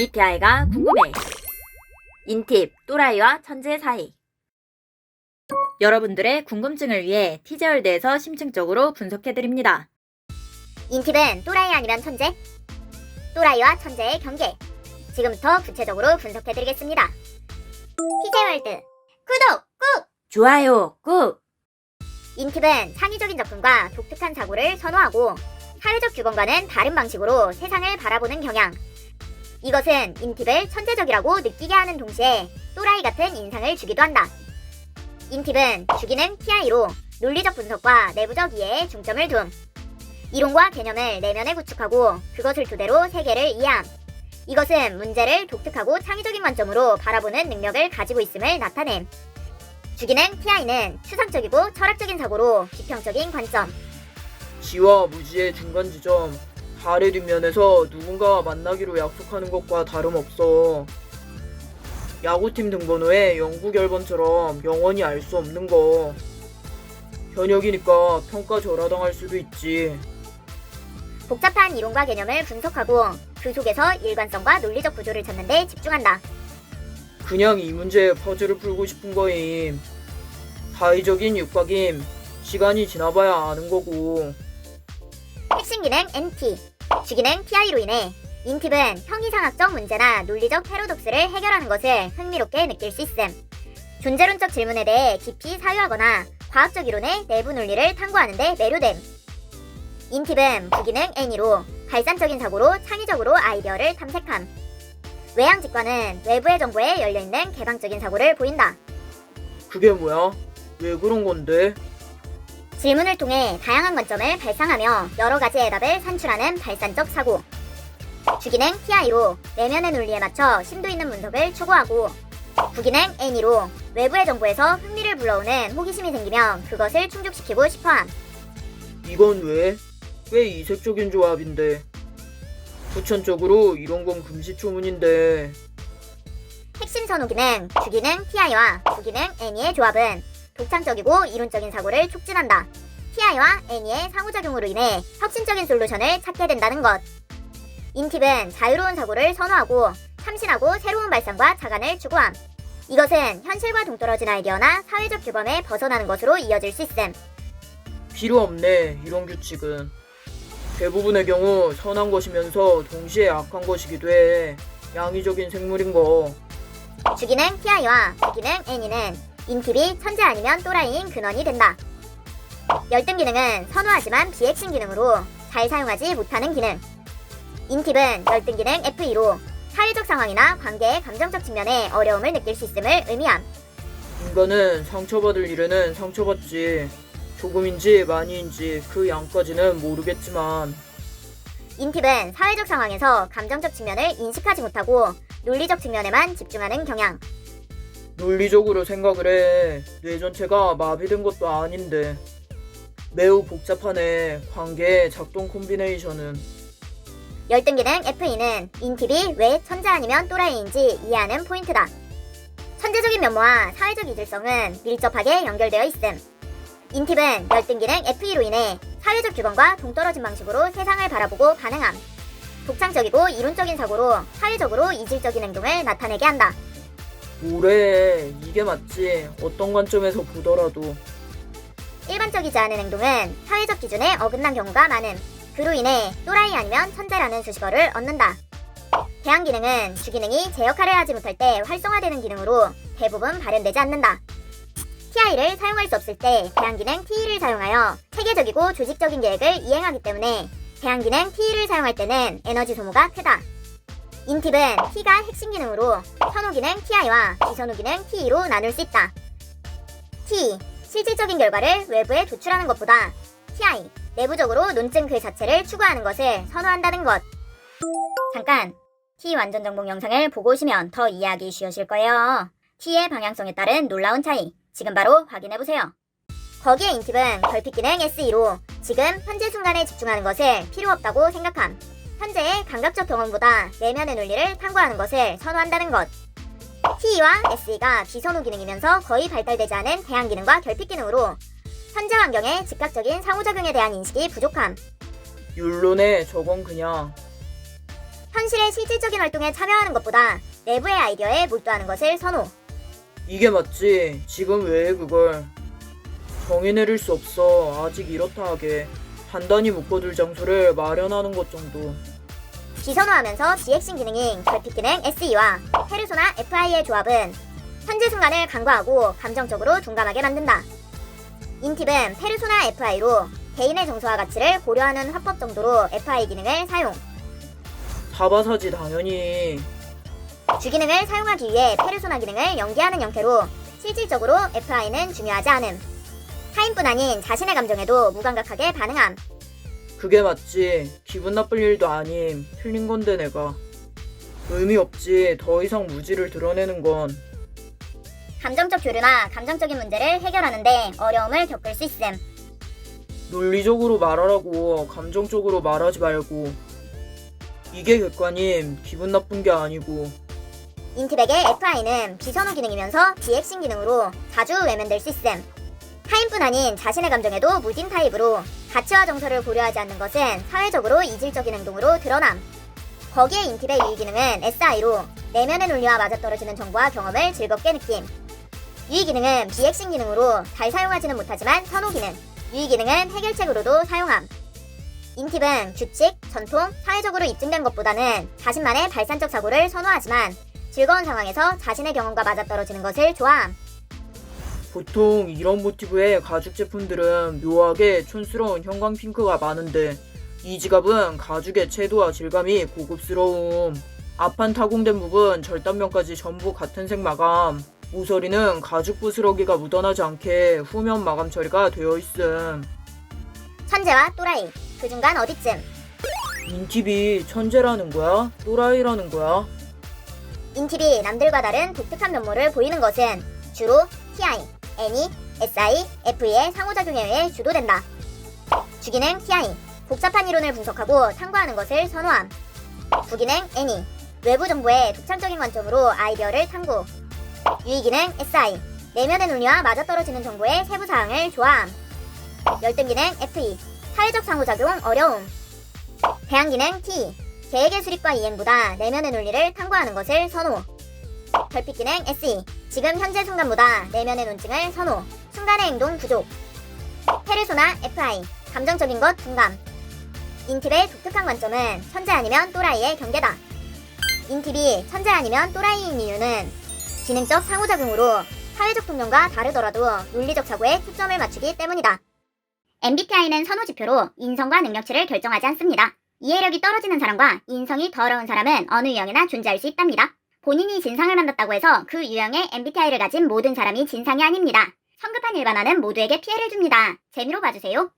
MBTI가 궁금해. 인팁, 또라이와 천재 사이. 여러분들의 궁금증을 위해 티제월드에서 심층적으로 분석해드립니다. 인팁은 또라이 아니면 천재? 또라이와 천재의 경계. 지금부터 구체적으로 분석해드리겠습니다. 티제월드 구독 꾹! 좋아요, 꾹! 인팁은 창의적인 접근과 독특한 사고를 선호하고 사회적 규범과는 다른 방식으로 세상을 바라보는 경향. 이것은 인팁을 천재적이라고 느끼게 하는 동시에 또라이 같은 인상을 주기도 한다. 인팁은 주기능 TI로 논리적 분석과 내부적 이해에 중점을 둠. 이론과 개념을 내면에 구축하고 그것을 토대로 세계를 이해함. 이것은 문제를 독특하고 창의적인 관점으로 바라보는 능력을 가지고 있음을 나타냄. 주기능 TI는 추상적이고 철학적인 사고로 비평적인 관점. 지와 무지의 중간 지점, 달의 뒷면에서 누군가와 만나기로 약속하는 것과 다름없어. 야구팀 등번호의 영구 결번처럼 영원히 알 수 없는 거. 현역이니까 평가 절하당할 수도 있지. 복잡한 이론과 개념을 분석하고 그 속에서 일관성과 논리적 구조를 찾는 데 집중한다. 그냥 이 문제의 퍼즐을 풀고 싶은 거임. 사회적인 육각임, 시간이 지나봐야 아는 거고. 핵심 기능 NT, 주기능 TI로 인해 인팁은 형이상학적 문제나 논리적 패러독스를 해결하는 것을 흥미롭게 느낄 수 있음. 존재론적 질문에 대해 깊이 사유하거나 과학적 이론의 내부 논리를 탐구하는 데 매료됨. 인팁은 부기능 N이로 발산적인 사고로 창의적으로 아이디어를 탐색함. 외향직관은 외부의 정보에 열려있는 개방적인 사고를 보인다. 그게 뭐야? 왜 그런 건데? 질문을 통해 다양한 관점을 발상하며 여러 가지 해답을 산출하는 발산적 사고. 주기능 TI로 내면의 논리에 맞춰 심도 있는 분석을 추구하고, 부기능 N이로 외부의 정보에서 흥미를 불러오는 호기심이 생기면 그것을 충족시키고 싶어함. 이건 왜? 꽤 이색적인 조합인데. 후천적으로 이런 건 금시초문인데. 핵심 선호 기능 주기능 TI와 부기능 N이의 조합은 독창적이고 이론적인 사고를 촉진한다. TI와 N이의 상호작용으로 인해 혁신적인 솔루션을 찾게 된다는 것. 인팁은 자유로운 사고를 선호하고 참신하고 새로운 발상과 자간을 추구함. 이것은 현실과 동떨어진 아이디어나 사회적 규범에 벗어나는 것으로 이어질 수 있음. 필요 없네, 이런 규칙은. 대부분의 경우 선한 것이면서 동시에 악한 것이기도 해. 양의적인 생물인 거. 주기능 TI와 부기능 N이는 인팁이 천재 아니면 또라이인 근원이 된다. 열등 기능은 선호하지만 비핵심 기능으로 잘 사용하지 못하는 기능. 인팁은 열등 기능 F2로 사회적 상황이나 관계의 감정적 측면에 어려움을 느낄 수 있음을 의미함. 인간은 상처받을 일에는 상처받지. 조금인지 많이인지 그 양까지는 모르겠지만. 인팁은 사회적 상황에서 감정적 측면을 인식하지 못하고 논리적 측면에만 집중하는 경향. 논리적으로 생각을 해. 뇌 전체가 마비된 것도 아닌데. 매우 복잡하네, 관계의 작동 콤비네이션은. 열등 기능 F2는 인팁이 왜 천재 아니면 또라이인지 이해하는 포인트다. 천재적인 면모와 사회적 이질성은 밀접하게 연결되어 있음. 인팁은 열등 기능 F2로 인해 사회적 규범과 동떨어진 방식으로 세상을 바라보고 반응함. 독창적이고 이론적인 사고로 사회적으로 이질적인 행동을 나타내게 한다. 뭐래, 이게 맞지. 어떤 관점에서 보더라도. 일반적이지 않은 행동은 사회적 기준에 어긋난 경우가 많음. 그로 인해 또라이 아니면 천재라는 수식어를 얻는다. 대항 기능은 주기능이 제 역할을 하지 못할 때 활성화되는 기능으로 대부분 발현되지 않는다. TI를 사용할 수 없을 때 대항 기능 TE를 사용하여 체계적이고 조직적인 계획을 이행하기 때문에 대항 기능 TE를 사용할 때는 에너지 소모가 크다. 인팁은 T가 핵심 기능으로 선호 기능 TI와 비선호 기능 TE로 나눌 수 있다. T, 실질적인 결과를 외부에 도출하는 것보다 TI, 내부적으로 논증 그 자체를 추구하는 것을 선호한다는 것. 잠깐! T 완전 정복 영상을 보고 오시면 더 이해하기 쉬우실 거예요. T의 방향성에 따른 놀라운 차이, 지금 바로 확인해보세요. 거기에 인팁은 결핍 기능 SE로 지금 현재 순간에 집중하는 것을 필요 없다고 생각함. 현재의 감각적 경험보다 내면의 논리를 탐구하는 것을 선호한다는 것. TE와 SE가 비선호 기능이면서 거의 발달되지 않은 대항 기능과 결핍 기능으로 현재 환경의 즉각적인 상호작용에 대한 인식이 부족함. 율론에 저건 그냥. 현실의 실질적인 활동에 참여하는 것보다 내부의 아이디어에 몰두하는 것을 선호. 이게 맞지. 지금 왜 해, 그걸. 정의 내릴 수 없어. 아직 이렇다 하게. 단단히 묶어둘 장소를 마련하는 것 정도. 비선호하면서 비핵심 기능인 결핍 기능 SE와 페르소나 FI의 조합은 현재 순간을 간과하고 감정적으로 둔감하게 만든다. 인팁은 페르소나 FI로 개인의 정서와 가치를 고려하는 화법 정도로 FI 기능을 사용. 사바사지 당연히. 주기능을 사용하기 위해 페르소나 기능을 연계하는 형태로 실질적으로 FI는 중요하지 않음. 타인뿐 아닌 자신의 감정에도 무감각하게 반응함. 그게 맞지. 기분 나쁠 일도 아님. 틀린 건데 내가. 의미 없지. 더 이상 무지를 드러내는 건. 감정적 교류나 감정적인 문제를 해결하는데 어려움을 겪을 수 있음. 논리적으로 말하라고. 감정적으로 말하지 말고. 이게 객관임. 기분 나쁜 게 아니고. 인팁에게 FI는 비선호 기능이면서 비핵심 기능으로 자주 외면될 수 있음. 타인뿐 아닌 자신의 감정에도 무딘 타입으로 가치와 정서를 고려하지 않는 것은 사회적으로 이질적인 행동으로 드러남. 거기에 인팁의 유의 기능은 SI로 내면의 논리와 맞아떨어지는 정보와 경험을 즐겁게 느낌. 유의 기능은 비핵심 기능으로 잘 사용하지는 못하지만 선호 기능. 유의 기능은 해결책으로도 사용함. 인팁은 규칙, 전통, 사회적으로 입증된 것보다는 자신만의 발산적 사고를 선호하지만 즐거운 상황에서 자신의 경험과 맞아떨어지는 것을 좋아함. 보통 이런 모티브의 가죽 제품들은 묘하게 촌스러운 형광 핑크가 많은데 이 지갑은 가죽의 채도와 질감이 고급스러움. 앞판 타공된 부분 절단면까지 전부 같은 색 마감. 모서리는 가죽 부스러기가 묻어나지 않게 후면 마감 처리가 되어 있음. 천재와 또라이, 그 중간 어디쯤? 인팁이 천재라는 거야? 또라이라는 거야? 인팁이 남들과 다른 독특한 면모를 보이는 것은 주로 TI, NE, SI, FE의 상호작용에 의해 주도된다. 주기능 TI, 복잡한 이론을 분석하고 탐구하는 것을 선호함. 부기능 NE, 외부 정보의 독창적인 관점으로 아이디어를 탐구. 유의기능 SI, 내면의 논리와 맞아떨어지는 정보의 세부사항을 좋아함. 열등기능 FE, 사회적 상호작용 어려움. 대항기능 T, 계획의 수립과 이행보다 내면의 논리를 탐구하는 것을 선호. 결핍기능 SE, 지금 현재 순간보다 내면의 논증을 선호. 순간의 행동 부족. 페르소나 FI, 감정적인 것 둔감. 인팁의 독특한 관점은 천재 아니면 또라이의 경계다. 인팁이 천재 아니면 또라이인 이유는 기능적 상호작용으로 사회적 통념과 다르더라도 논리적 사고에 초점을 맞추기 때문이다. MBTI는 선호지표로 인성과 능력치를 결정하지 않습니다. 이해력이 떨어지는 사람과 인성이 더러운 사람은 어느 유형이나 존재할 수 있답니다. 본인이 진상을 만났다고 해서 그 유형의 MBTI를 가진 모든 사람이 진상이 아닙니다. 성급한 일반화는 모두에게 피해를 줍니다. 재미로 봐주세요.